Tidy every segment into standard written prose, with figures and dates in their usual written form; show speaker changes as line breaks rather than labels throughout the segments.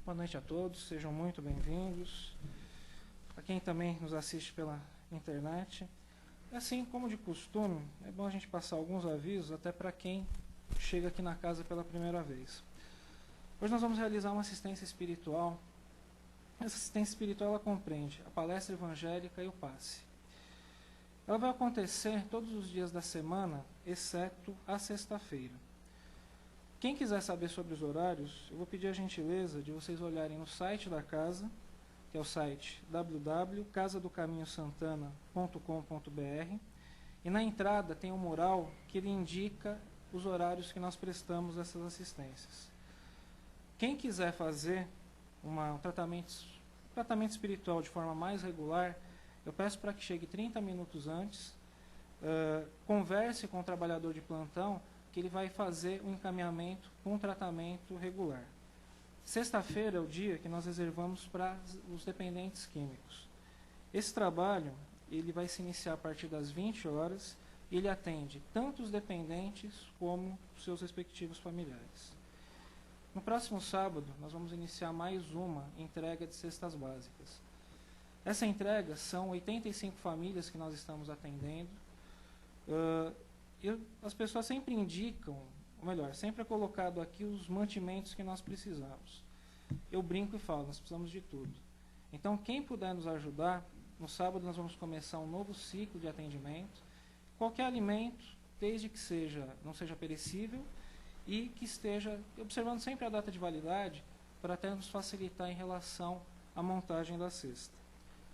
Boa noite a todos, sejam muito bem-vindos. A quem também nos assiste pela internet. Assim como de costume, é bom a gente passar alguns avisos até para quem chega aqui na casa pela primeira vez. Hoje nós vamos realizar uma assistência espiritual. Essa assistência espiritual ela compreende a palestra evangélica e o passe. Ela vai acontecer todos os dias da semana, exceto a sexta-feira. Quem quiser saber sobre os horários, eu vou pedir a gentileza de vocês olharem no site da casa, que é o site www.casadocaminhosantana.com.br, e na entrada tem um mural que ele indica os horários que nós prestamos essas assistências. Quem quiser fazer um tratamento espiritual de forma mais regular, eu peço para que chegue 30 minutos antes, converse com o trabalhador de plantão, que ele vai fazer o encaminhamento com um tratamento regular. Sexta-feira é o dia que nós reservamos para os dependentes químicos. Esse trabalho ele vai se iniciar a partir das 20 horas e ele atende tanto os dependentes como os seus respectivos familiares. No próximo sábado, nós vamos iniciar mais uma entrega de cestas básicas. Essa entrega são 85 famílias que nós estamos atendendo. As pessoas sempre indicam, ou melhor, sempre é colocado aqui os mantimentos que nós precisamos. Eu brinco e falo, nós precisamos de tudo. Então, quem puder nos ajudar, no sábado nós vamos começar um novo ciclo de atendimento. Qualquer alimento, desde que não seja perecível e que esteja observando sempre a data de validade para até nos facilitar em relação à montagem da cesta.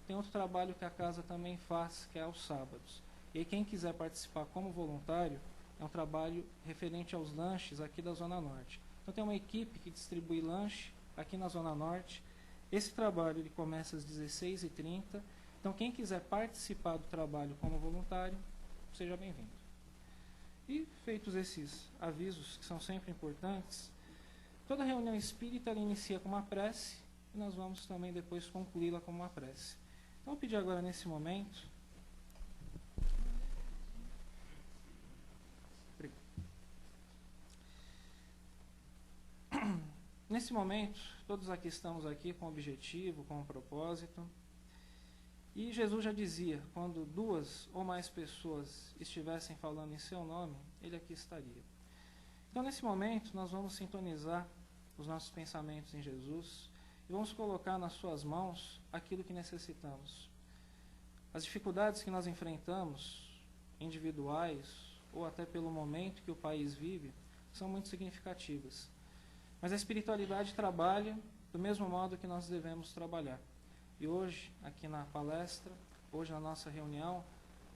Tem outro trabalho que a casa também faz, que é aos sábados. E aí, quem quiser participar como voluntário, é um trabalho referente aos lanches aqui da Zona Norte. Então, tem uma equipe que distribui lanche aqui na Zona Norte. Esse trabalho ele começa às 16h30. Então, quem quiser participar do trabalho como voluntário, seja bem-vindo. E, feitos esses avisos, que são sempre importantes, toda reunião espírita ela inicia com uma prece, e nós vamos também depois concluí-la com uma prece. Então, eu vou pedir agora, nesse momento... Nesse momento, todos aqui estamos aqui com objetivo, com propósito. E Jesus já dizia, quando 2 ou mais pessoas estivessem falando em seu nome, ele aqui estaria. Então, nesse momento, nós vamos sintonizar os nossos pensamentos em Jesus e vamos colocar nas suas mãos aquilo que necessitamos. As dificuldades que nós enfrentamos, individuais ou até pelo momento que o país vive, são muito significativas. Mas a espiritualidade trabalha do mesmo modo que nós devemos trabalhar. E hoje, aqui na palestra, hoje na nossa reunião,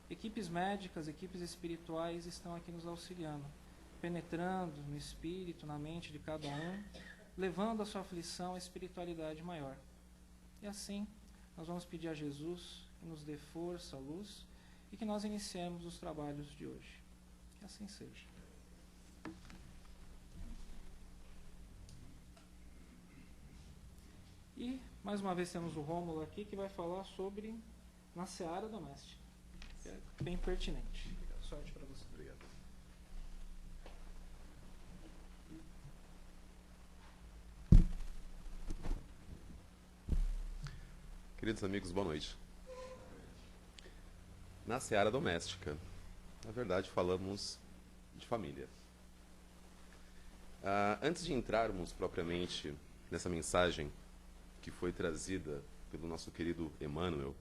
equipes médicas, equipes espirituais estão aqui nos auxiliando, penetrando no espírito, na mente de cada um, levando a sua aflição à espiritualidade maior. E assim, nós vamos pedir a Jesus que nos dê força, luz, e que nós iniciemos os trabalhos de hoje. Que assim seja. E, mais uma vez, temos o Rômulo aqui, que vai falar sobre na seara doméstica, que é bem pertinente. Sorte para você.
Obrigado. Queridos amigos, boa noite. Na seara doméstica, na verdade, falamos de família. Antes de entrarmos propriamente nessa mensagem que foi trazida pelo nosso querido Emmanuel,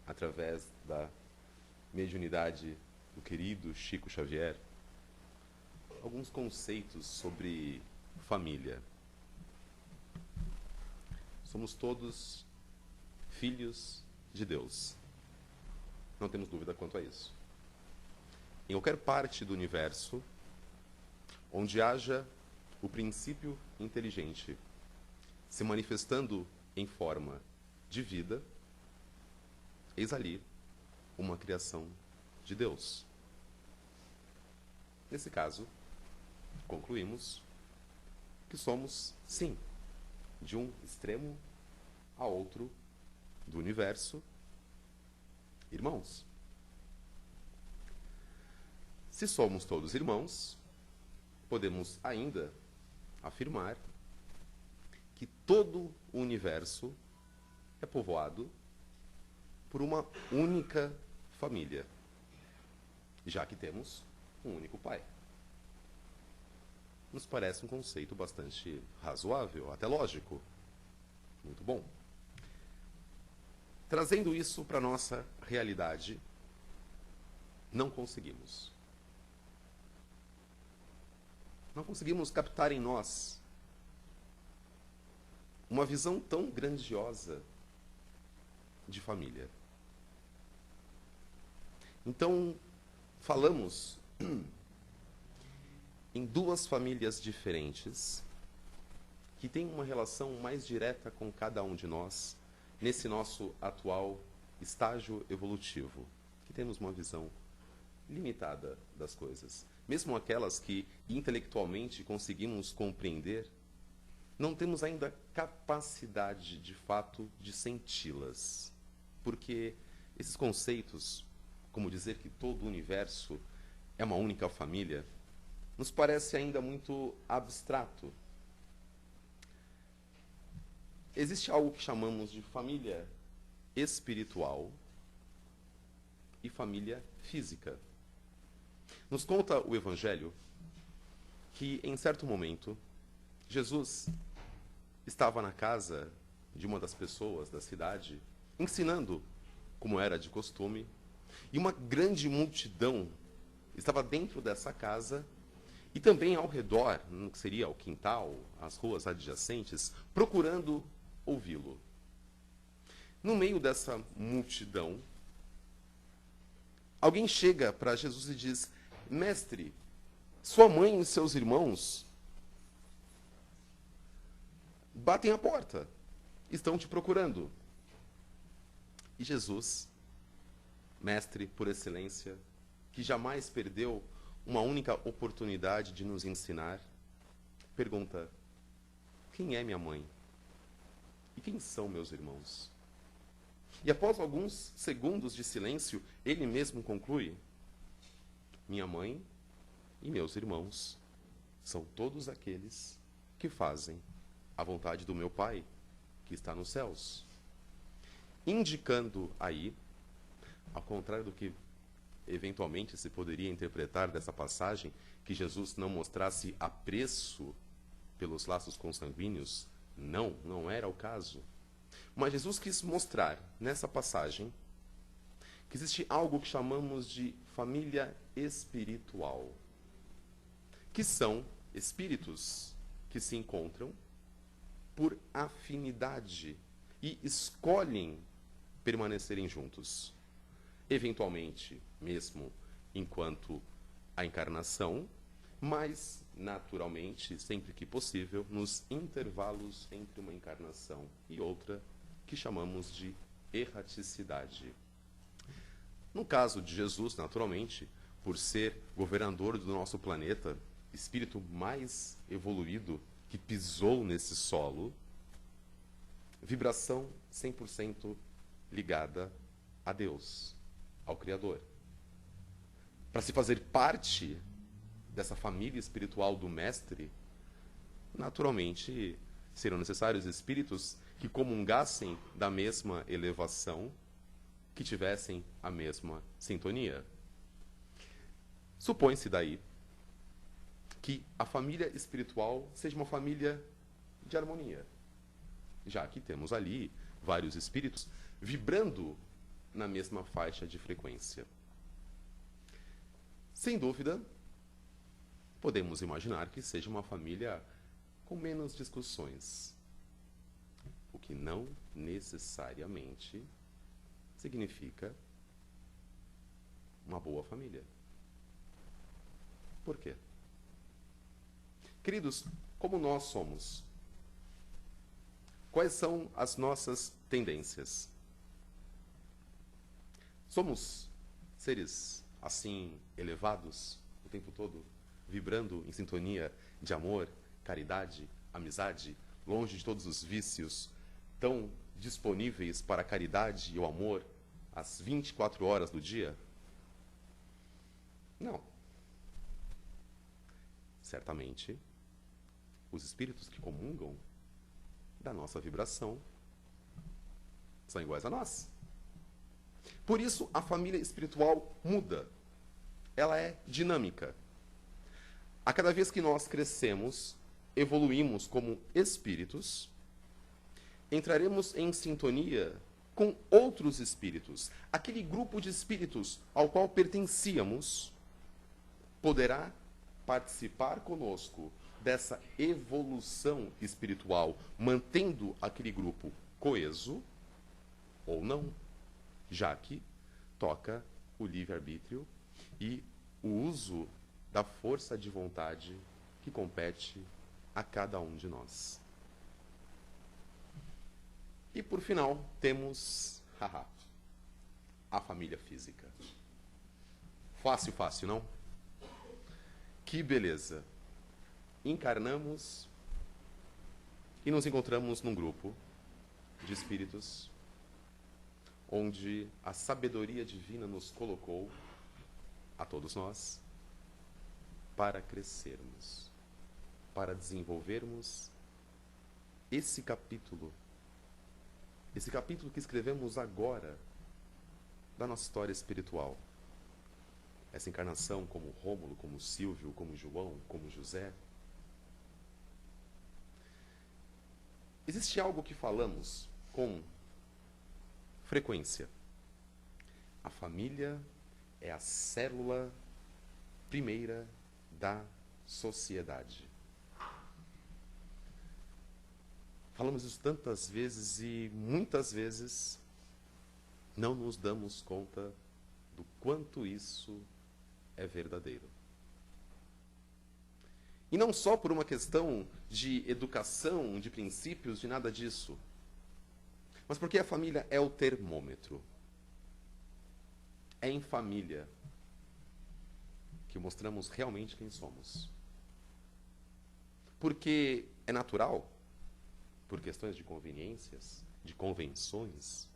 através da mediunidade do querido Chico Xavier, alguns conceitos sobre família. Somos todos filhos de Deus. Não temos dúvida quanto a isso. Em qualquer parte do universo, onde haja o princípio inteligente se manifestando em forma de vida, eis ali uma criação de Deus. Nesse caso, concluímos que somos, sim, de um extremo a outro do universo, irmãos. Se somos todos irmãos, podemos ainda afirmar que todo o universo é povoado por uma única família, já que temos um único pai. Nos parece um conceito bastante razoável, até lógico. Muito bom. Trazendo isso para a nossa realidade, não conseguimos. Não conseguimos captar em nós uma visão tão grandiosa de família. Então, falamos em duas famílias diferentes que têm uma relação mais direta com cada um de nós nesse nosso atual estágio evolutivo, que temos uma visão limitada das coisas. Mesmo aquelas que intelectualmente conseguimos compreender, não temos ainda capacidade, de fato, de senti-las. Porque esses conceitos, como dizer que todo o universo é uma única família, nos parece ainda muito abstrato. Existe algo que chamamos de família espiritual e família física. Nos conta o Evangelho que, em certo momento, Jesus estava na casa de uma das pessoas da cidade, ensinando, como era de costume, e uma grande multidão estava dentro dessa casa e também ao redor, no que seria o quintal, as ruas adjacentes, procurando ouvi-lo. No meio dessa multidão, alguém chega para Jesus e diz: Mestre, sua mãe e seus irmãos batem a porta, estão te procurando. E Jesus, mestre por excelência, que jamais perdeu uma única oportunidade de nos ensinar, pergunta: quem é minha mãe? E quem são meus irmãos? E após alguns segundos de silêncio, ele mesmo conclui: minha mãe e meus irmãos são todos aqueles que fazem a vontade do meu Pai, que está nos céus. Indicando aí, ao contrário do que eventualmente se poderia interpretar dessa passagem, que Jesus não mostrasse apreço pelos laços consanguíneos, não era o caso. Mas Jesus quis mostrar nessa passagem que existe algo que chamamos de família espiritual, que são espíritos que se encontram por afinidade e escolhem permanecerem juntos. Eventualmente, mesmo enquanto a encarnação, mas, naturalmente, sempre que possível, nos intervalos entre uma encarnação e outra, que chamamos de erraticidade. No caso de Jesus, naturalmente, por ser governador do nosso planeta, espírito mais evoluído que pisou nesse solo, vibração 100% ligada a Deus, ao Criador. Para se fazer parte dessa família espiritual do Mestre, naturalmente serão necessários espíritos que comungassem da mesma elevação, que tivessem a mesma sintonia. Supõe-se daí que a família espiritual seja uma família de harmonia, já que temos ali vários espíritos vibrando na mesma faixa de frequência. Sem dúvida, podemos imaginar que seja uma família com menos discussões, o que não necessariamente significa uma boa família. Por quê? Queridos, como nós somos? Quais são as nossas tendências? Somos seres assim elevados o tempo todo, vibrando em sintonia de amor, caridade, amizade, longe de todos os vícios, tão disponíveis para a caridade e o amor às 24 horas do dia? Não. Certamente, os espíritos que comungam da nossa vibração são iguais a nós. Por isso, a família espiritual muda. Ela é dinâmica. A cada vez que nós crescemos, evoluímos como espíritos, entraremos em sintonia com outros espíritos. Aquele grupo de espíritos ao qual pertencíamos poderá participar conosco dessa evolução espiritual, mantendo aquele grupo coeso ou não, já que toca o livre-arbítrio e o uso da força de vontade que compete a cada um de nós. E por final, temos a família física. Fácil, fácil, não? Que beleza! Encarnamos e nos encontramos num grupo de espíritos onde a sabedoria divina nos colocou, a todos nós, para crescermos, para desenvolvermos esse capítulo que escrevemos agora da nossa história espiritual. Essa encarnação como Rômulo, como Silvio, como João, como José. Existe algo que falamos com frequência. A família é a célula primeira da sociedade. Falamos isso tantas vezes e muitas vezes não nos damos conta do quanto isso é verdadeiro. E não só por uma questão de educação, de princípios, de nada disso, mas porque a família é o termômetro. É em família que mostramos realmente quem somos. Porque é natural, por questões de conveniências, de convenções,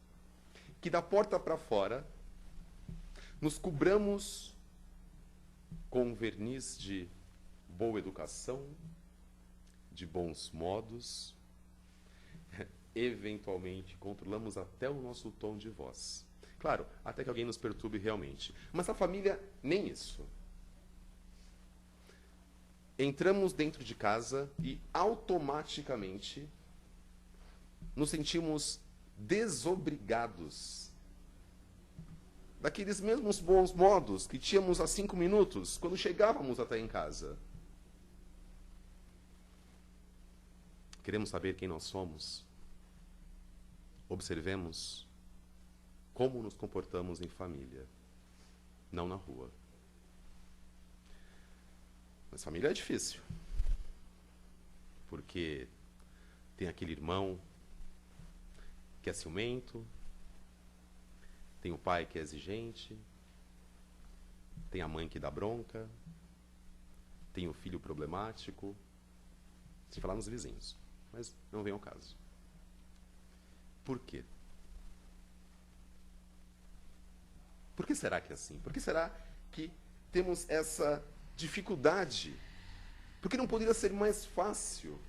que da porta para fora nos cobramos com um verniz de boa educação, de bons modos, eventualmente controlamos até o nosso tom de voz. Claro, até que alguém nos perturbe realmente. Mas a família, nem isso. Entramos dentro de casa e automaticamente nos sentimos desobrigados daqueles mesmos bons modos que tínhamos há 5 minutos, quando chegávamos até em casa. Queremos saber quem nós somos? Observemos como nos comportamos em família, não na rua. Mas família é difícil, porque tem aquele irmão que é ciumento, tem o pai que é exigente, tem a mãe que dá bronca, tem o filho problemático, sem falar nos vizinhos, mas não vem ao caso. Por quê? Por que será que é assim? Por que será que temos essa dificuldade? Por que não poderia ser mais fácil?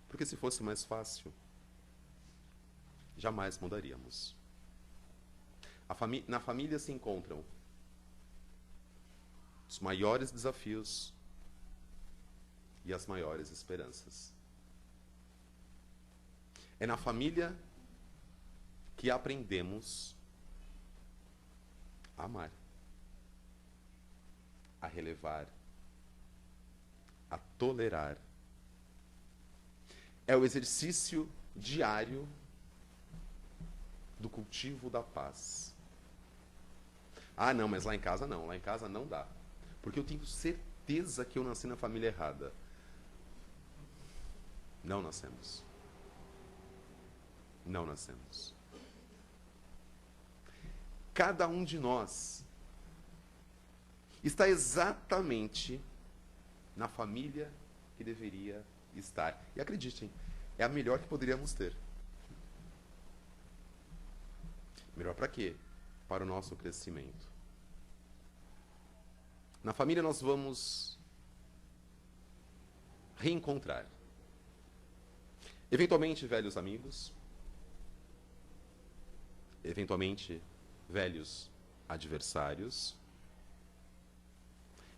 Porque se fosse mais fácil, jamais mudaríamos. Na família se encontram os maiores desafios e as maiores esperanças. É na família que aprendemos a amar, a relevar, a tolerar. É o exercício diário do cultivo da paz. Ah, não, mas lá em casa não. Lá em casa não dá. Porque eu tenho certeza que eu nasci na família errada. Não nascemos. Não nascemos. Cada um de nós está exatamente na família que deveria estar. E acreditem, é a melhor que poderíamos ter. Melhor para quê? Para o nosso crescimento. Na família nós vamos reencontrar. Eventualmente, velhos amigos. Eventualmente, velhos adversários.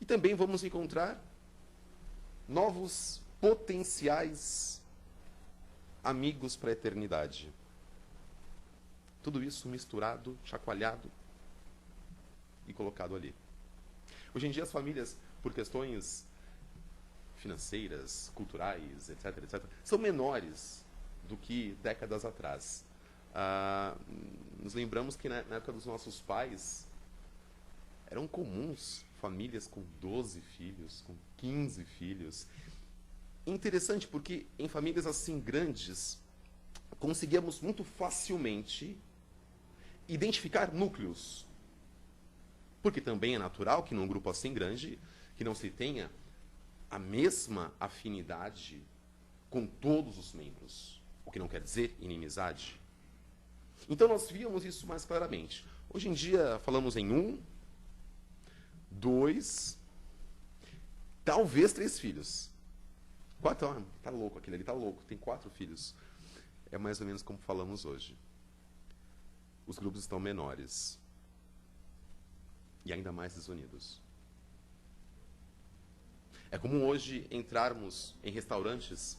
E também vamos encontrar novos potenciais amigos para a eternidade. Tudo isso misturado, chacoalhado e colocado ali. Hoje em dia as famílias, por questões financeiras, culturais, etc., etc., são menores do que décadas atrás. Nos lembramos que na época dos nossos pais eram comuns famílias com 12 filhos, com 15 filhos. Interessante porque em famílias assim grandes conseguíamos muito facilmente identificar núcleos. Porque também é natural que num grupo assim grande que não se tenha a mesma afinidade com todos os membros, o que não quer dizer inimizade. Então nós víamos isso mais claramente. Hoje em dia falamos em 1, 2, talvez 3 filhos. 4, tá louco, aquele ali tá louco, tem 4 filhos. É mais ou menos como falamos hoje. Os grupos estão menores. E ainda mais desunidos. É comum hoje entrarmos em restaurantes,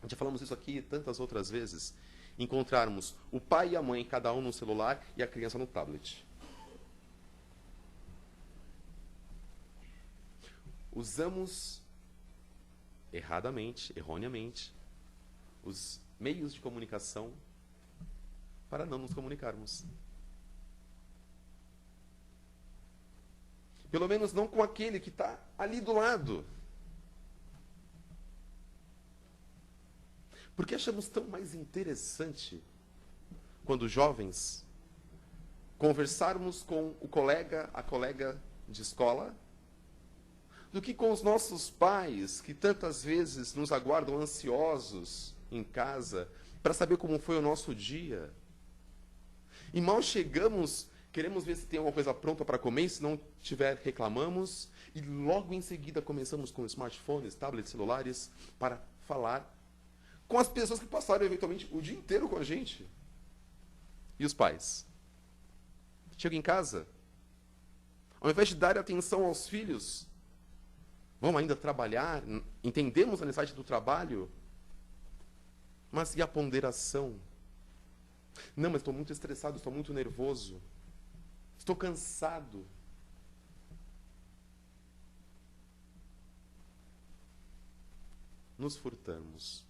já falamos isso aqui tantas outras vezes, encontrarmos o pai e a mãe, cada um no celular, e a criança no tablet. Usamos erradamente, erroneamente, os meios de comunicação para não nos comunicarmos. Pelo menos não com aquele que está ali do lado. Porque achamos tão mais interessante, quando jovens, conversarmos com o colega, a colega de escola, do que com os nossos pais, que tantas vezes nos aguardam ansiosos em casa para saber como foi o nosso dia. E mal chegamos, queremos ver se tem alguma coisa pronta para comer, e se não tiver, reclamamos. E logo em seguida começamos com smartphones, tablets, celulares, para falar com as pessoas que passaram eventualmente o dia inteiro com a gente. E os pais? Chega em casa, ao invés de dar atenção aos filhos, vão ainda trabalhar, entendemos a necessidade do trabalho, mas e a ponderação? Não, mas estou muito estressado, estou muito nervoso, estou cansado. Nos furtamos.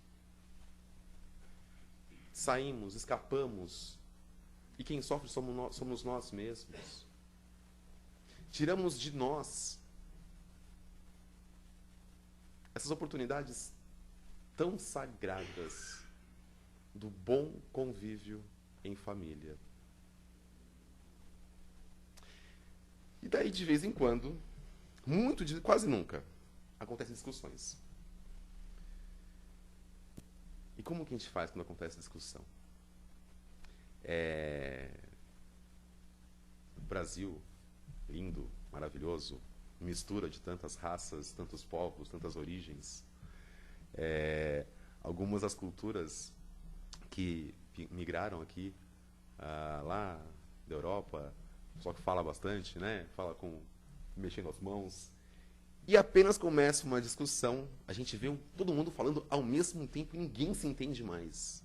Saímos, escapamos. E quem sofre somos nós mesmos. Tiramos de nós essas oportunidades tão sagradas do bom convívio em família. E daí, de vez em quando, quase nunca, acontecem discussões. E como que a gente faz quando acontece discussão? O Brasil, lindo, maravilhoso, mistura de tantas raças, tantos povos, tantas origens. Algumas das culturas que migraram aqui, lá da Europa, só que fala bastante, né? Fala mexendo as mãos. E apenas começa uma discussão, a gente vê todo mundo falando ao mesmo tempo e ninguém se entende mais.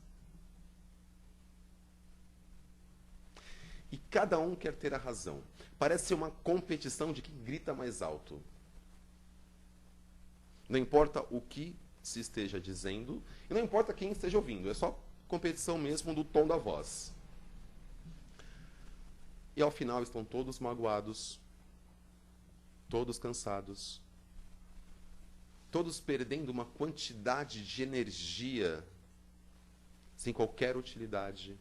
E cada um quer ter a razão. Parece ser uma competição de quem grita mais alto. Não importa o que se esteja dizendo, e não importa quem esteja ouvindo, é só competição mesmo do tom da voz. E ao final estão todos magoados, todos cansados, todos perdendo uma quantidade de energia sem qualquer utilidade.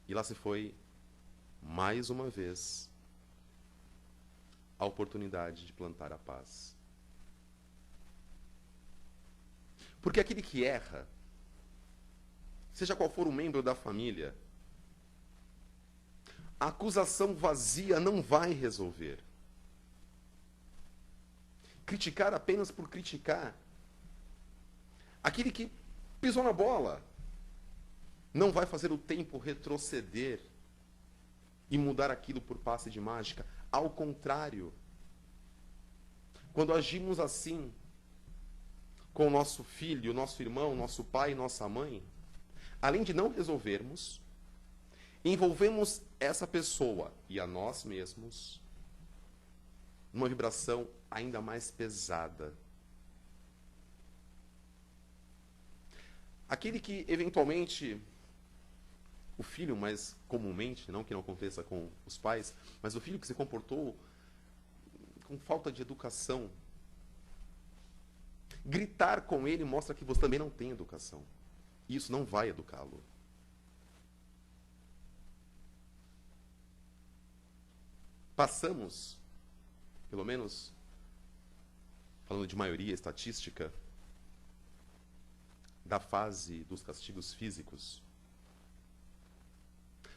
E lá se foi, mais uma vez, a oportunidade de plantar a paz. Porque aquele que erra, seja qual for o membro da família, a acusação vazia não vai resolver. criticar apenas por criticar. Aquele que pisou na bola não vai fazer o tempo retroceder e mudar aquilo por passe de mágica. Ao contrário, quando agimos assim com o nosso filho, nosso irmão, nosso pai, nossa mãe, além de não resolvermos, envolvemos essa pessoa e a nós mesmos numa vibração ainda mais pesada. Aquele que, eventualmente, o filho, mais comumente, não que não aconteça com os pais, mas o filho que se comportou com falta de educação, gritar com ele mostra que você também não tem educação. E isso não vai educá-lo. Passamos, pelo menos, falando de maioria estatística, da fase dos castigos físicos.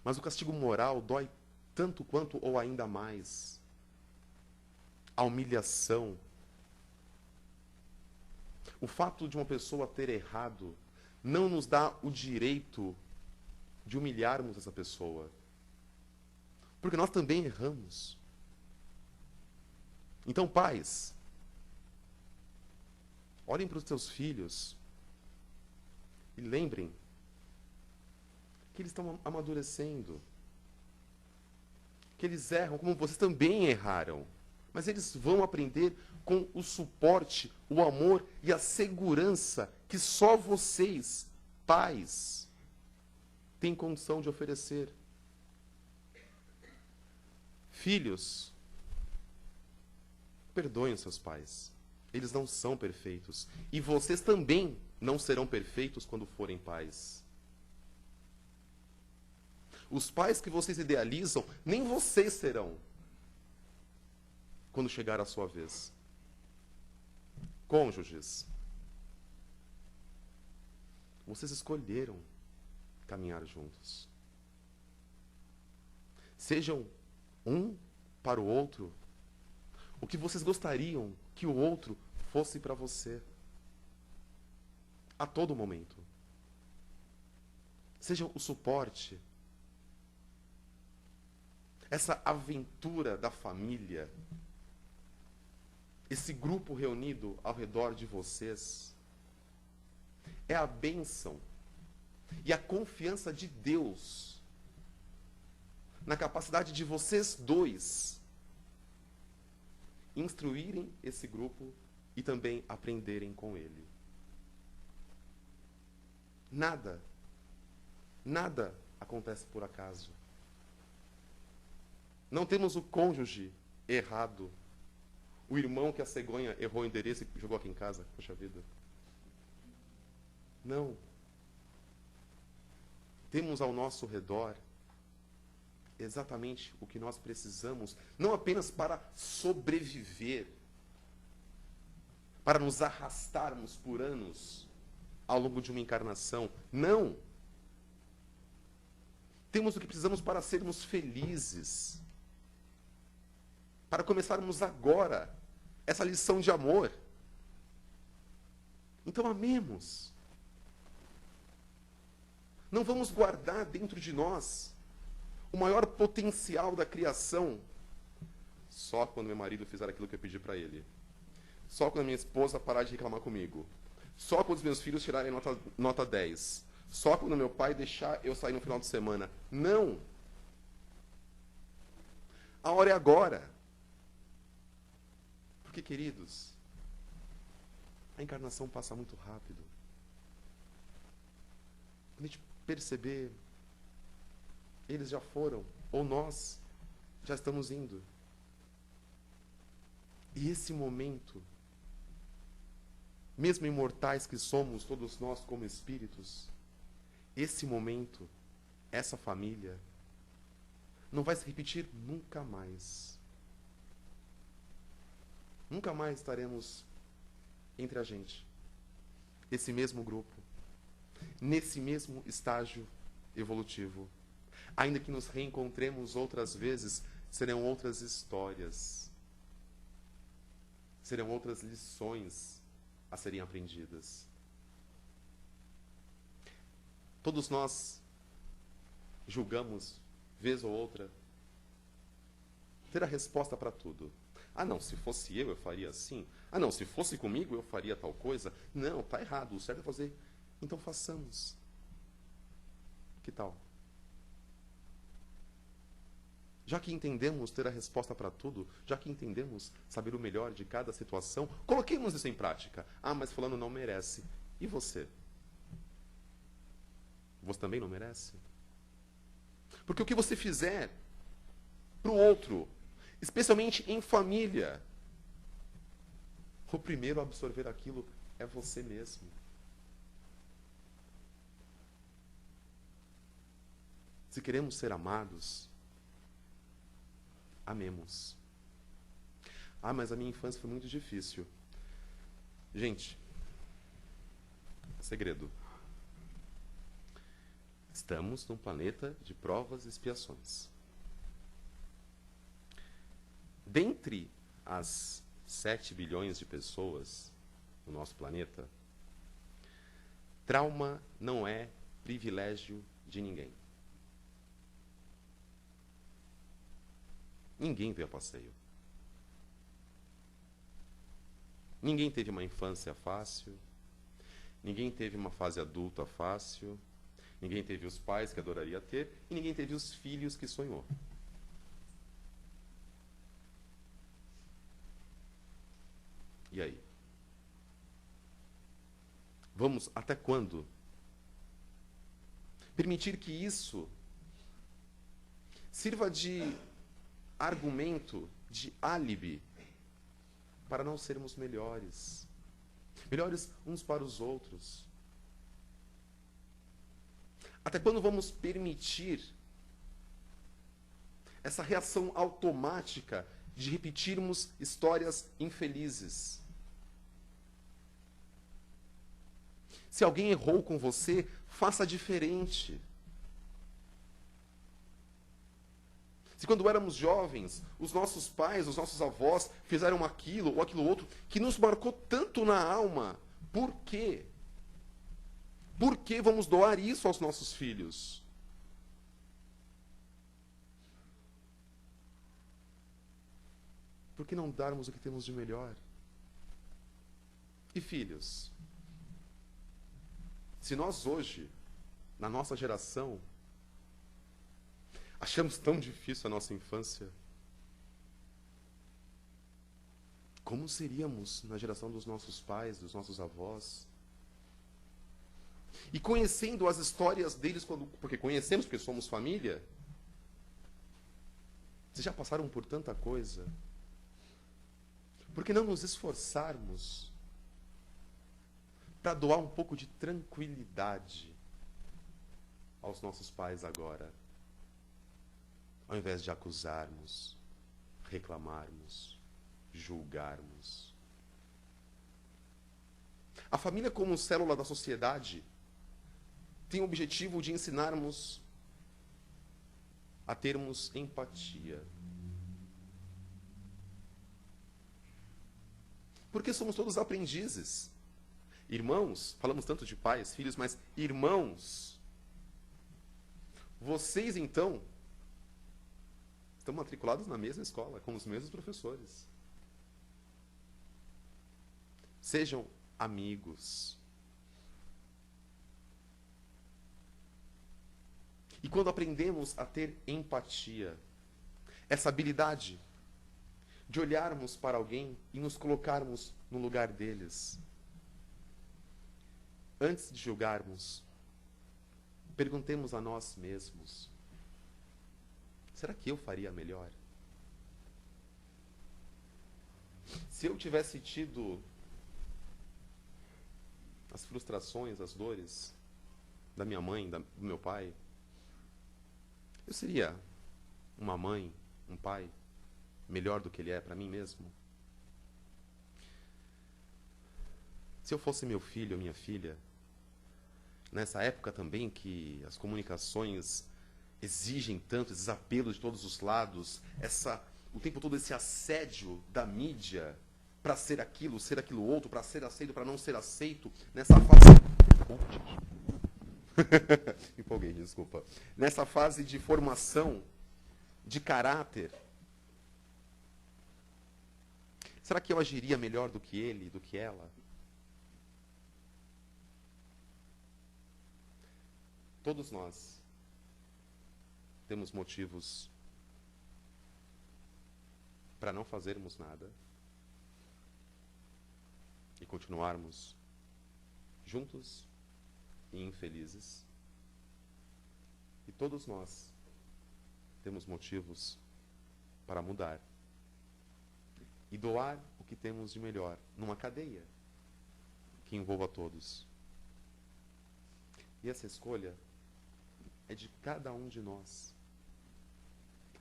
Mas o castigo moral dói tanto quanto ou ainda mais. A humilhação. O fato de uma pessoa ter errado não nos dá o direito de humilharmos essa pessoa. Porque nós também erramos. Então, pais, olhem para os seus filhos e lembrem que eles estão amadurecendo, que eles erram como vocês também erraram, mas eles vão aprender com o suporte, o amor e a segurança que só vocês, pais, têm condição de oferecer. Filhos, perdoem seus pais. Eles não são perfeitos. E vocês também não serão perfeitos quando forem pais. Os pais que vocês idealizam, nem vocês serão quando chegar a sua vez. Cônjuges, vocês escolheram caminhar juntos. Sejam um para o outro o que vocês gostariam que o outro fosse para você. A todo momento. Sejam o suporte. Essa aventura da família, esse grupo reunido ao redor de vocês, é a bênção e a confiança de Deus na capacidade de vocês dois instruírem esse grupo e também aprenderem com ele. Nada acontece por acaso. Não temos o cônjuge errado. O irmão que a cegonha errou o endereço e jogou aqui em casa. Poxa vida. Não. Temos ao nosso redor exatamente o que nós precisamos, não apenas para sobreviver, para nos arrastarmos por anos ao longo de uma encarnação. Não. Temos o que precisamos para sermos felizes, para começarmos agora essa lição de amor. Então amemos. Não vamos guardar dentro de nós o maior potencial da criação só quando meu marido fizer aquilo que eu pedi para ele. Só quando a minha esposa parar de reclamar comigo. Só quando os meus filhos tirarem nota 10. Só quando meu pai deixar eu sair no final de semana. Não! A hora é agora. Porque, queridos, a encarnação passa muito rápido. Quando a gente perceber, eles já foram, ou nós já estamos indo. E esse momento, mesmo imortais que somos, todos nós como espíritos, esse momento, essa família, não vai se repetir nunca mais. Nunca mais estaremos entre a gente. Esse mesmo grupo, nesse mesmo estágio evolutivo. Ainda que nos reencontremos outras vezes, serão outras histórias. serão outras lições a serem aprendidas. Todos nós julgamos, vez ou outra, ter a resposta para tudo. Ah, não, se fosse eu faria assim. Ah, não, se fosse comigo, eu faria tal coisa. Não, está errado, o certo é fazer. Então façamos. Que tal? Já que entendemos ter a resposta para tudo, já que entendemos saber o melhor de cada situação, coloquemos isso em prática. Ah, mas fulano não merece. E você? Você também não merece? Porque o que você fizer para o outro, especialmente em família, o primeiro a absorver aquilo é você mesmo. Se queremos ser amados, amemos. Ah, mas a minha infância foi muito difícil. Gente, segredo. Estamos num planeta de provas e expiações. Dentre as 7 bilhões de pessoas no nosso planeta, trauma não é privilégio de ninguém. Ninguém veio a passeio. Ninguém teve uma infância fácil. Ninguém teve uma fase adulta fácil. Ninguém teve os pais que adoraria ter. E ninguém teve os filhos que sonhou. E aí? Vamos até quando permitir que isso sirva de argumento, de álibi, para não sermos melhores? Melhores uns para os outros. Até quando vamos permitir essa reação automática de repetirmos histórias infelizes? Se alguém errou com você, faça diferente. Se quando éramos jovens, os nossos pais, os nossos avós fizeram aquilo ou aquilo outro que nos marcou tanto na alma, por quê? Por que vamos doar isso aos nossos filhos? Por que não darmos o que temos de melhor? E filhos? Se nós hoje, na nossa geração, achamos tão difícil a nossa infância, como seríamos na geração dos nossos pais, dos nossos avós? E conhecendo as histórias deles, porque conhecemos, porque somos família, vocês já passaram por tanta coisa. Por que não nos esforçarmos para doar um pouco de tranquilidade aos nossos pais agora? Ao invés de acusarmos, reclamarmos, julgarmos. A família, como célula da sociedade, tem o objetivo de ensinarmos a termos empatia. Porque somos todos aprendizes. Irmãos, falamos tanto de pais, filhos, mas irmãos, vocês então estão matriculados na mesma escola, com os mesmos professores. Sejam amigos. E quando aprendemos a ter empatia, essa habilidade de olharmos para alguém e nos colocarmos no lugar deles, antes de julgarmos, perguntemos a nós mesmos: será que eu faria melhor? Se eu tivesse tido as frustrações, as dores da minha mãe, do meu pai, eu seria uma mãe, um pai melhor do que ele é para mim mesmo? Se eu fosse meu filho ou minha filha, nessa época também que as comunicações exigem tanto, esses apelos de todos os lados, o tempo todo esse assédio da mídia, para ser aquilo outro, para ser aceito, para não ser aceito, nessa fase. Empolguei, desculpa. Nessa fase de formação de caráter. Será que eu agiria melhor do que ele, do que ela? Todos nós temos motivos para não fazermos nada e continuarmos juntos e infelizes. E todos nós temos motivos para mudar e doar o que temos de melhor numa cadeia que envolva todos. E essa escolha é de cada um de nós.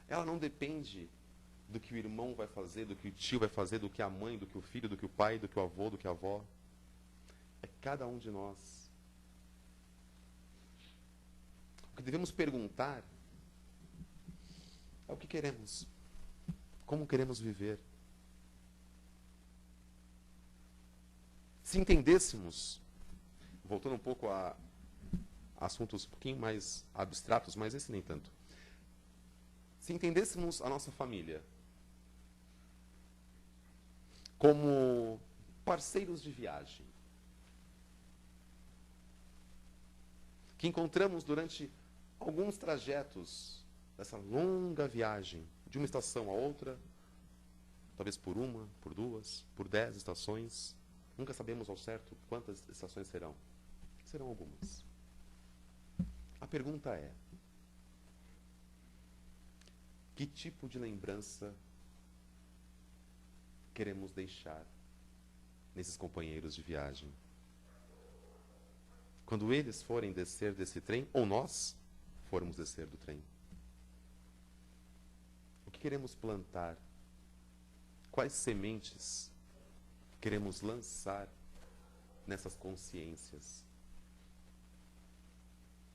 Ela não depende do que o irmão vai fazer, do que o tio vai fazer, do que a mãe, do que o filho, do que o pai, do que o avô, do que a avó. É cada um de nós. O que devemos perguntar é o que queremos. Como queremos viver. Se entendêssemos, voltando um pouco a assuntos um pouquinho mais abstratos, mas esse nem tanto. Se entendêssemos a nossa família como parceiros de viagem, que encontramos durante alguns trajetos dessa longa viagem, de uma estação a outra, talvez por uma, por duas, por 10 estações, nunca sabemos ao certo quantas estações serão. Serão algumas. A pergunta é: que tipo de lembrança queremos deixar nesses companheiros de viagem? Quando eles forem descer desse trem, ou nós formos descer do trem. O que queremos plantar? Quais sementes queremos lançar nessas consciências?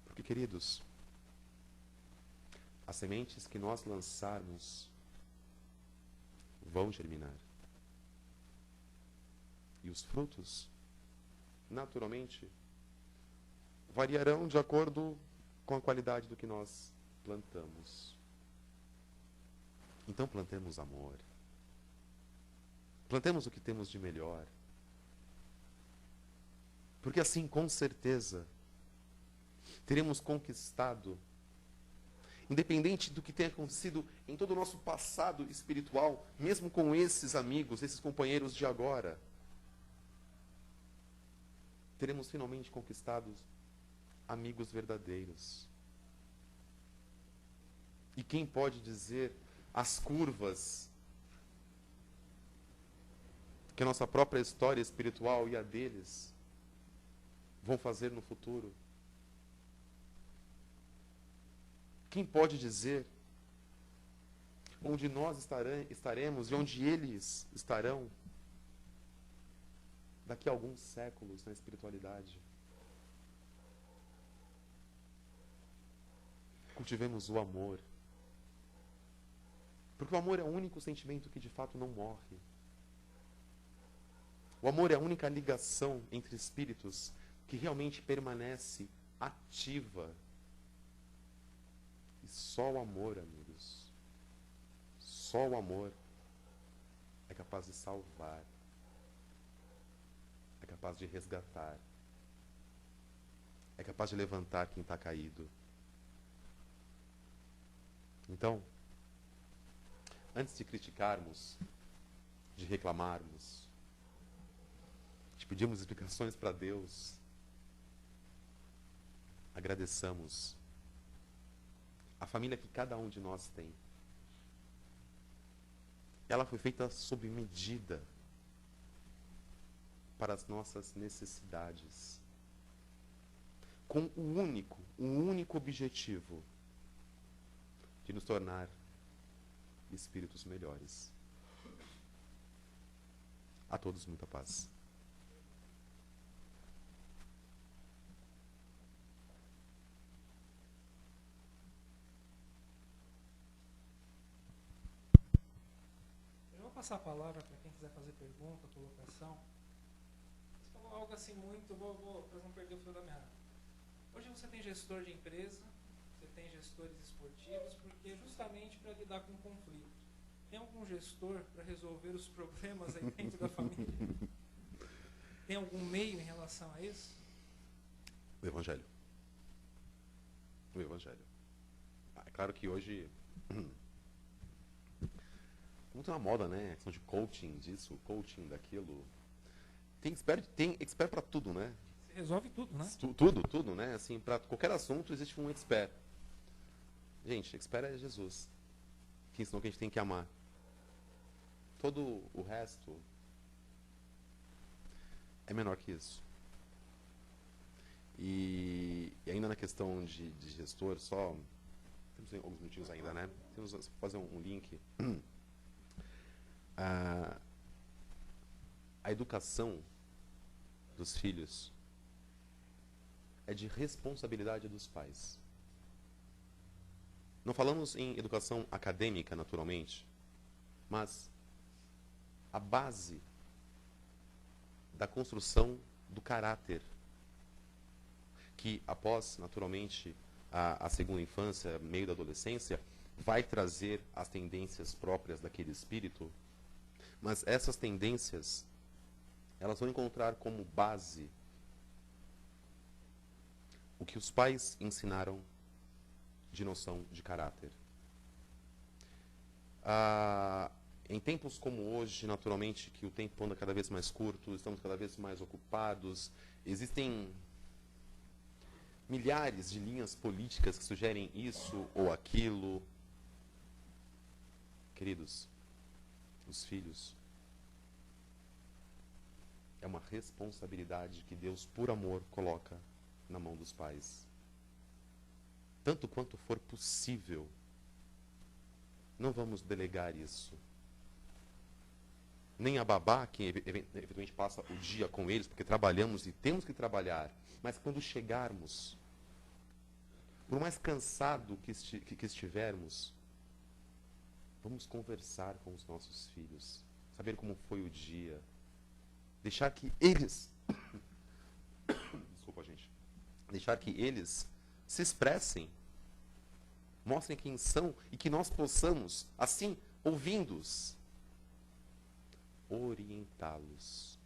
Porque, queridos, as sementes que nós lançarmos vão germinar. E os frutos, naturalmente, variarão de acordo com a qualidade do que nós plantamos. Então plantemos amor. Plantemos o que temos de melhor. Porque assim, com certeza, teremos conquistado, independente do que tenha acontecido em todo o nosso passado espiritual, mesmo com esses amigos, esses companheiros de agora, teremos finalmente conquistado amigos verdadeiros. E quem pode dizer as curvas que a nossa própria história espiritual e a deles vão fazer no futuro? Quem pode dizer onde nós estaremos e onde eles estarão daqui a alguns séculos na espiritualidade? Cultivemos o amor. Porque o amor é o único sentimento que de fato não morre. O amor é a única ligação entre espíritos que realmente permanece ativa. E só o amor, amigos, só o amor é capaz de salvar, é capaz de resgatar, é capaz de levantar quem está caído. Então, antes de criticarmos, de reclamarmos, de pedirmos explicações para Deus, agradeçamos a família que cada um de nós tem. Ela foi feita sob medida para as nossas necessidades, com o único objetivo de nos tornar espíritos melhores. A todos muita paz.
Eu passar a palavra para quem quiser fazer pergunta, colocação. Você falou algo assim muito, para não perder o fio da meada. Hoje você tem gestor de empresa, você tem gestores esportivos, porque justamente para lidar com conflito. Tem algum gestor para resolver os problemas aí dentro da família? Tem algum meio em relação a isso?
O Evangelho. O Evangelho. É claro que hoje, como tem uma moda, né? Questão de coaching disso, coaching daquilo. Tem expert para tudo, né?
Você resolve tudo, né?
Tudo, né? Assim, para qualquer assunto existe um expert. Gente, expert é Jesus, que ensinou que a gente tem que amar. Todo o resto é menor que isso. E ainda na questão de gestor, só temos alguns minutinhos ainda, né? Temos que fazer um link. A educação dos filhos é de responsabilidade dos pais. Não falamos em educação acadêmica, naturalmente, mas a base da construção do caráter, que após, naturalmente, a segunda infância, meio da adolescência, vai trazer as tendências próprias daquele espírito, mas essas tendências, elas vão encontrar como base o que os pais ensinaram de noção de caráter. Em tempos como hoje, naturalmente, que o tempo anda cada vez mais curto, estamos cada vez mais ocupados, existem milhares de linhas políticas que sugerem isso ou aquilo. Queridos, os filhos, é uma responsabilidade que Deus, por amor, coloca na mão dos pais. Tanto quanto for possível, não vamos delegar isso. Nem a babá, que eventualmente passa o dia com eles, porque trabalhamos e temos que trabalhar. Mas quando chegarmos, por mais cansado que estivermos, vamos conversar com os nossos filhos, saber como foi o dia, deixar que eles, desculpa, gente, deixar que eles se expressem, mostrem quem são e que nós possamos, assim, ouvindo-os, orientá-los.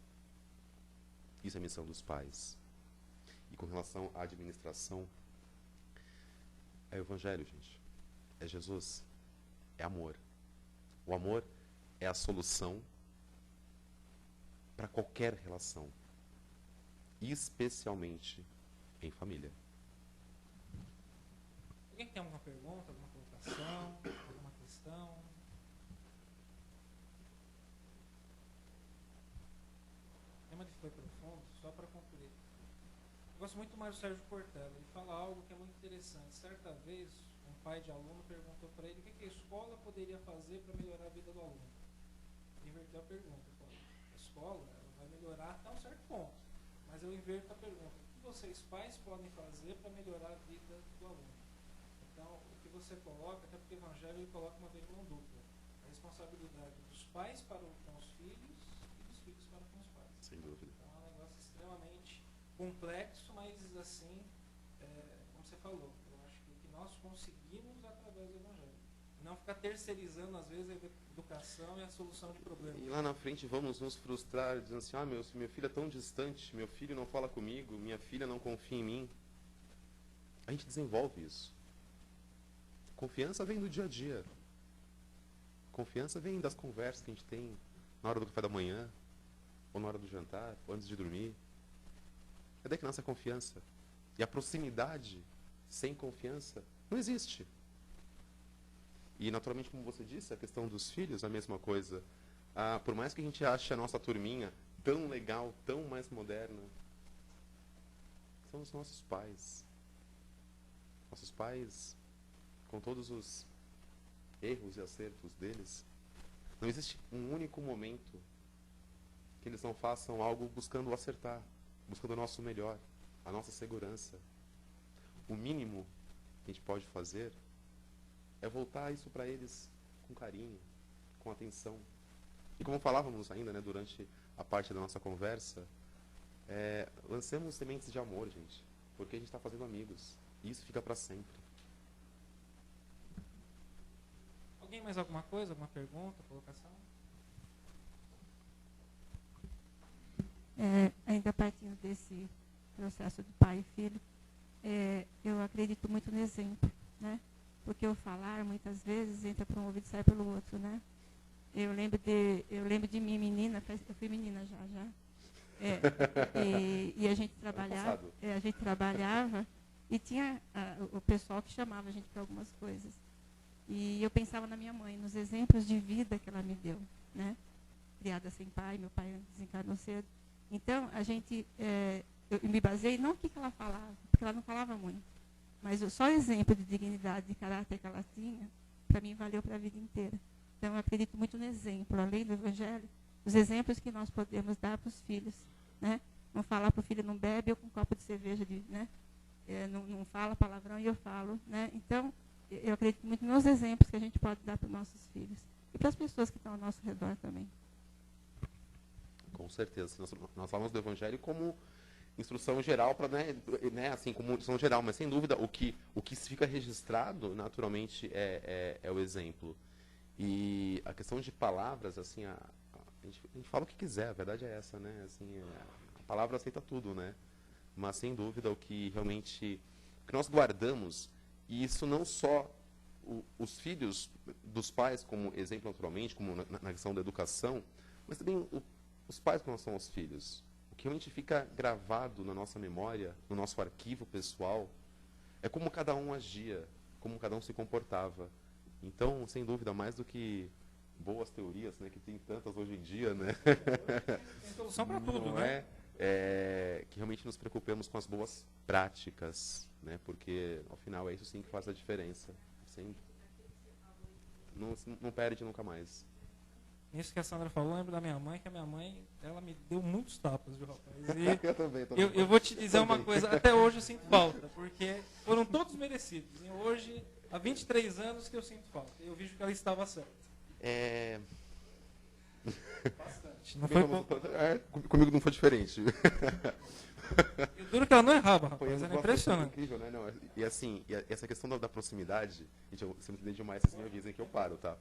Isso é a missão dos pais. E com relação à administração, é o Evangelho, gente. É Jesus. É amor. O amor é a solução para qualquer relação. Especialmente em família.
Alguém tem alguma pergunta, alguma colocação, alguma questão? Tema de foi profundo, só para concluir. Eu gosto muito mais do Sérgio Cortella. Ele fala algo que é muito interessante. Certa vez, um pai de aluno perguntou para ele o que a escola poderia fazer para melhorar a vida do aluno. Ele inverteu a pergunta. Ele falou, a escola ela vai melhorar até um certo ponto. Mas eu inverto a pergunta. O que vocês, pais, podem fazer para melhorar a vida do aluno? Então, o que você coloca, até porque o Evangelho ele coloca uma vez de mão dupla. A responsabilidade dos pais para com os filhos e dos filhos para com os pais.
Sem dúvida.
Então, é um negócio extremamente complexo, mas assim, como você falou, eu acho que o que nós conseguimos através do Evangelho. Não ficar terceirizando, às vezes, a educação e a solução de problemas.
E lá na frente vamos nos frustrar, dizendo assim, meu filho é tão distante, meu filho não fala comigo, minha filha não confia em mim. A gente desenvolve isso. Confiança vem do dia a dia. Confiança vem das conversas que a gente tem na hora do café da manhã, ou na hora do jantar, ou antes de dormir. É daí que nasce a confiança. E a proximidade sem confiança não existe. E, naturalmente, como você disse, a questão dos filhos, a mesma coisa. Por mais que a gente ache a nossa turminha tão legal, tão mais moderna, são os nossos pais. Nossos pais, com todos os erros e acertos deles, não existe um único momento que eles não façam algo buscando acertar, buscando o nosso melhor, a nossa segurança. O mínimo que a gente pode fazer é voltar isso para eles com carinho, com atenção. E como falávamos ainda, né, durante a parte da nossa conversa, lancemos sementes de amor, gente, porque a gente está fazendo amigos. E isso fica para sempre.
Alguém mais alguma coisa? Alguma pergunta, colocação?
Ainda partindo desse processo do pai e filho, eu acredito muito no exemplo, né? Porque o falar, muitas vezes, entra por um ouvido e sai pelo outro, né? Eu lembro de mim, menina, eu fui menina já. E a gente trabalhava e tinha o pessoal que chamava a gente para algumas coisas. E eu pensava na minha mãe, nos exemplos de vida que ela me deu, né? Criada sem pai, meu pai desencarnou cedo. Então, eu me baseei não no que ela falava, porque ela não falava muito, mas só o exemplo de dignidade, de caráter que ela tinha, para mim valeu para a vida inteira. Então, eu acredito muito no exemplo, além do Evangelho, os exemplos que nós podemos dar para os filhos, né? Não falar para o filho, não bebe, eu com um copo de cerveja, né? Não fala palavrão e eu falo, né? Então, eu acredito muito nos exemplos que a gente pode dar para os nossos filhos e para as pessoas que estão ao nosso redor também.
Com certeza. Nós falamos do Evangelho como instrução geral, para, né, assim, como instrução geral, mas sem dúvida o que fica registrado, naturalmente, é o exemplo. E a questão de palavras, assim, a gente fala o que quiser, a verdade é essa, né? Assim, a palavra aceita tudo, né? Mas, sem dúvida, o que nós guardamos, e isso não só os filhos dos pais como exemplo, naturalmente, como na questão da educação, mas também os pais com relação aos filhos. O que realmente fica gravado na nossa memória, no nosso arquivo pessoal, é como cada um agia, como cada um se comportava. Então, sem dúvida, mais do que boas teorias, né, que tem tantas hoje em dia, né?
Tem solução para tudo,
não
né?
Que realmente nos preocupemos com as boas práticas, né? Porque, ao final, é isso sim que faz a diferença. Não perde nunca mais.
Nisso que a Sandra falou, eu lembro da minha mãe, que a minha mãe, ela me deu muitos tapas, viu, rapaz? E
eu também.
eu vou te dizer uma coisa, até hoje eu sinto falta, porque foram todos merecidos. E hoje, há 23 anos que eu sinto falta. Eu vejo que ela estava certa. Bastante. Não foi pouco.
Comigo não foi diferente.
Eu duro que ela não errava, rapaz. Era impressionante.
Incrível, né? Não, e assim, essa questão da proximidade, gente, se eu me entender demais, vocês me avisem que eu paro, tá?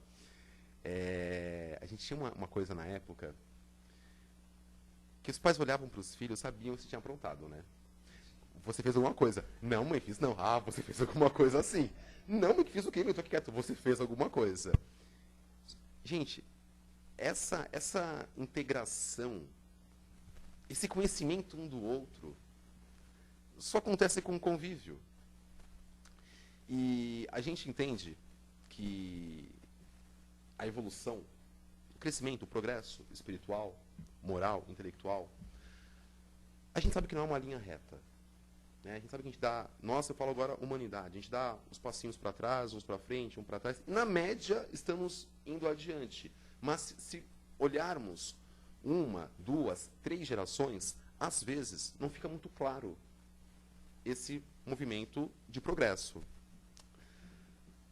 A gente tinha uma coisa na época que os pais olhavam para os filhos, sabiam se tinha aprontado, né? Você fez alguma coisa. Não, mãe, fiz não. Ah, você fez alguma coisa assim. Não, mãe, fiz o quê? Eu tô aqui quieto. Você fez alguma coisa. Gente, essa integração, esse conhecimento um do outro, só acontece com o convívio. E a gente entende que a evolução, o crescimento, o progresso espiritual, moral, intelectual, a gente sabe que não é uma linha reta. Né? A gente sabe que a gente dá, eu falo agora humanidade, a gente dá os passinhos para trás, uns para frente, um para trás. Na média, estamos indo adiante. Mas se olharmos 1, 2, 3 gerações, às vezes não fica muito claro esse movimento de progresso.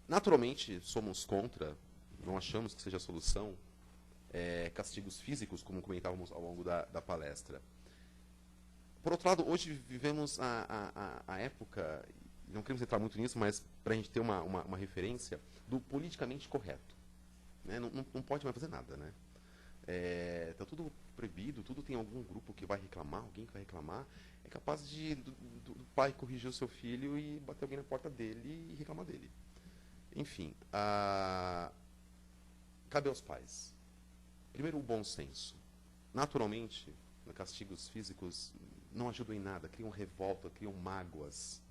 Naturalmente, somos contra, não achamos que seja a solução, castigos físicos, como comentávamos ao longo da palestra. Por outro lado, hoje vivemos a época, não queremos entrar muito nisso, mas para a gente ter uma referência, do politicamente correto. Né? Não pode mais fazer nada. Né? Tá tudo proibido, tudo tem algum grupo que vai reclamar, alguém que vai reclamar. É capaz do pai corrigir o seu filho e bater alguém na porta dele e reclamar dele. Enfim, cabe aos pais. Primeiro, o bom senso. Naturalmente, castigos físicos não ajudam em nada, criam revolta, criam mágoas.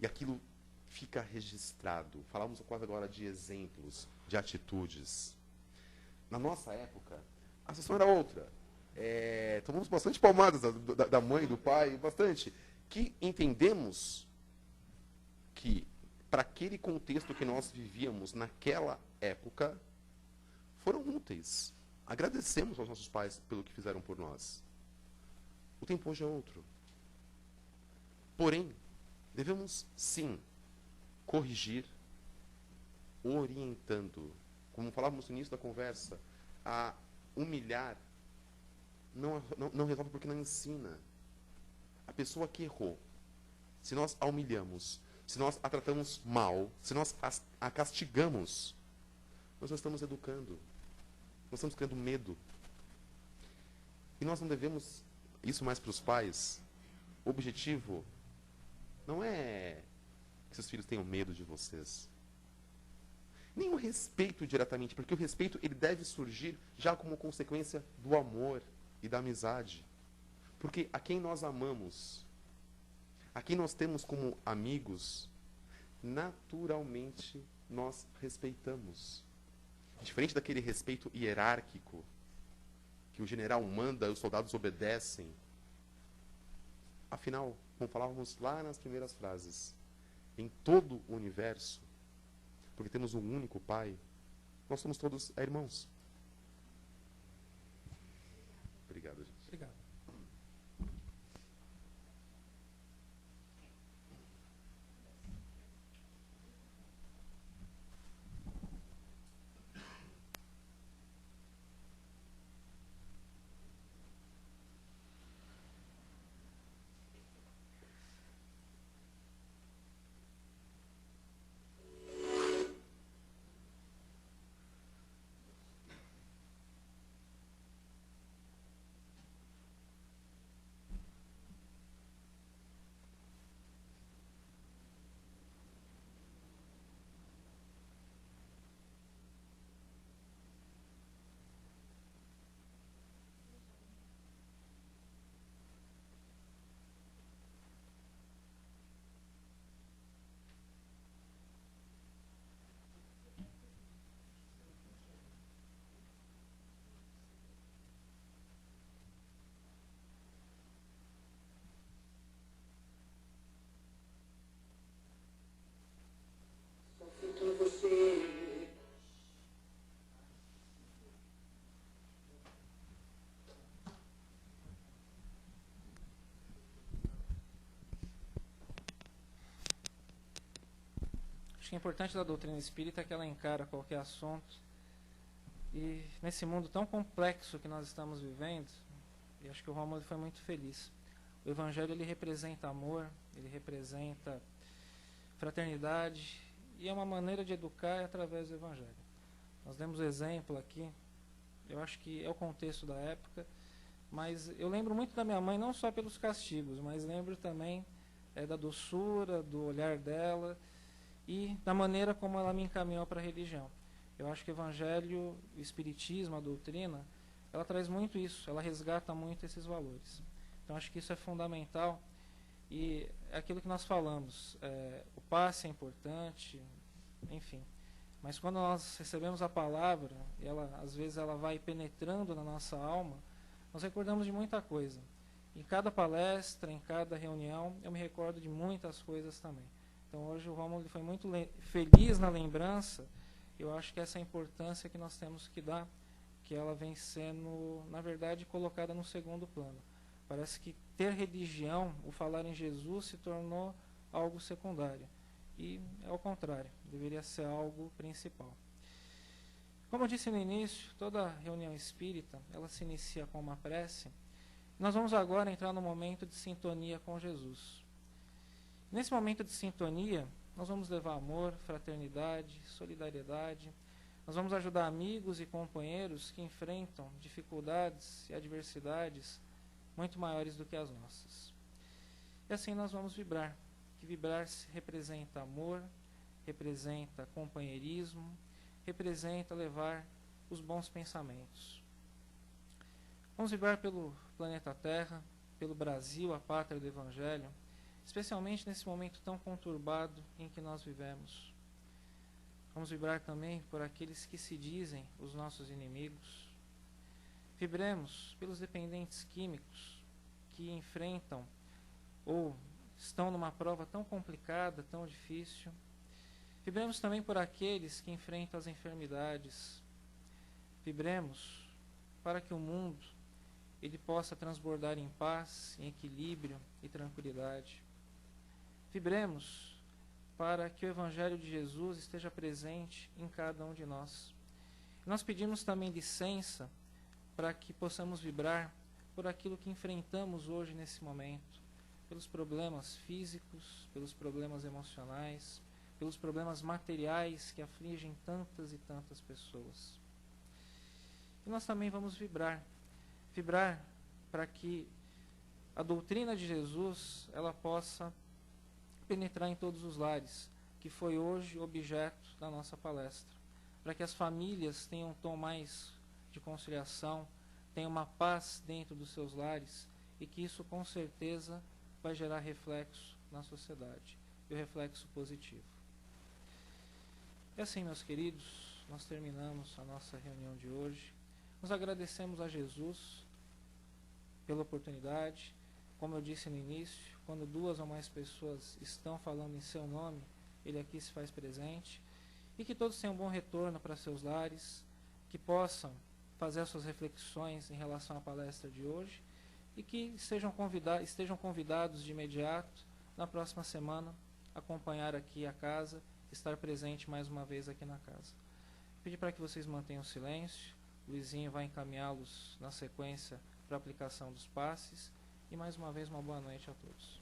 E aquilo fica registrado. Falamos quase agora de exemplos, de atitudes. Na nossa época, a situação era outra. Tomamos bastante palmadas da mãe, do pai, bastante. Que entendemos que, para aquele contexto que nós vivíamos naquela época, foram úteis. Agradecemos aos nossos pais pelo que fizeram por nós. O tempo hoje é outro. Porém, devemos, sim, corrigir, orientando. Como falávamos no início da conversa, humilhar não resolve porque não ensina. A pessoa que errou, se nós a humilhamos, se nós a tratamos mal, se nós a castigamos, nós não estamos educando. Nós estamos criando medo. E nós não devemos, isso mais para os pais, o objetivo não é que seus filhos tenham medo de vocês. Nem o respeito diretamente, porque o respeito ele deve surgir já como consequência do amor e da amizade. Porque a quem nós amamos, a quem nós temos como amigos, naturalmente nós respeitamos. Diferente daquele respeito hierárquico, que o general manda e os soldados obedecem. Afinal, como falávamos lá nas primeiras frases, em todo o universo, porque temos um único Pai, nós somos todos irmãos. Obrigado, gente.
Obrigado. Acho que o importante da doutrina espírita é que ela encara qualquer assunto. E nesse mundo tão complexo que nós estamos vivendo, e acho que o Rômulo foi muito feliz. O Evangelho ele representa amor, ele representa fraternidade, e é uma maneira de educar através do Evangelho. Nós demos exemplo aqui, eu acho que é o contexto da época, mas eu lembro muito da minha mãe, não só pelos castigos, mas lembro também da doçura, do olhar dela, e da maneira como ela me encaminhou para a religião. Eu acho que o Evangelho, o Espiritismo, a doutrina, ela traz muito isso, ela resgata muito esses valores. Então acho que isso é fundamental e é aquilo que nós falamos, o passe é importante, enfim. Mas quando nós recebemos a palavra, e ela, às vezes ela vai penetrando na nossa alma, nós recordamos de muita coisa. Em cada palestra, em cada reunião, eu me recordo de muitas coisas também. Então hoje o Rômulo foi muito feliz na lembrança. Eu acho que essa é a importância que nós temos que dar, que ela vem sendo, na verdade, colocada no segundo plano. Parece que ter religião, o falar em Jesus, se tornou algo secundário. E é ao contrário, deveria ser algo principal. Como eu disse no início, toda reunião espírita, ela se inicia com uma prece. Nós vamos agora entrar no momento de sintonia com Jesus. Nesse momento de sintonia, nós vamos levar amor, fraternidade, solidariedade. Nós vamos ajudar amigos e companheiros que enfrentam dificuldades e adversidades muito maiores do que as nossas. E assim nós vamos vibrar. Que vibrar representa amor, representa companheirismo, representa levar os bons pensamentos. Vamos vibrar pelo planeta Terra, pelo Brasil, a pátria do Evangelho, especialmente nesse momento tão conturbado em que nós vivemos. Vamos vibrar também por aqueles que se dizem os nossos inimigos. Vibremos pelos dependentes químicos que enfrentam ou estão numa prova tão complicada, tão difícil. Vibremos também por aqueles que enfrentam as enfermidades. Vibremos para que o mundo ele possa transbordar em paz, em equilíbrio e tranquilidade. Vibremos para que o Evangelho de Jesus esteja presente em cada um de nós. Nós pedimos também licença para que possamos vibrar por aquilo que enfrentamos hoje nesse momento, pelos problemas físicos, pelos problemas emocionais, pelos problemas materiais que afligem tantas e tantas pessoas. E nós também vamos vibrar para que a doutrina de Jesus ela possa penetrar em todos os lares, que foi hoje objeto da nossa palestra, para que as famílias tenham um tom mais de conciliação, tenham uma paz dentro dos seus lares, e que isso com certeza vai gerar reflexo na sociedade, e o reflexo positivo. E assim, meus queridos, nós terminamos a nossa reunião de hoje. Nos agradecemos a Jesus pela oportunidade. Como eu disse no início, quando 2 ou mais pessoas estão falando em seu nome, Ele aqui se faz presente. E que todos tenham um bom retorno para seus lares, que possam fazer as suas reflexões em relação à palestra de hoje e que estejam convidados de imediato, na próxima semana, acompanhar aqui a casa, estar presente mais uma vez aqui na casa. Pedir para que vocês mantenham silêncio. O Luizinho vai encaminhá-los na sequência para a aplicação dos passes. E mais uma vez, uma boa noite a todos.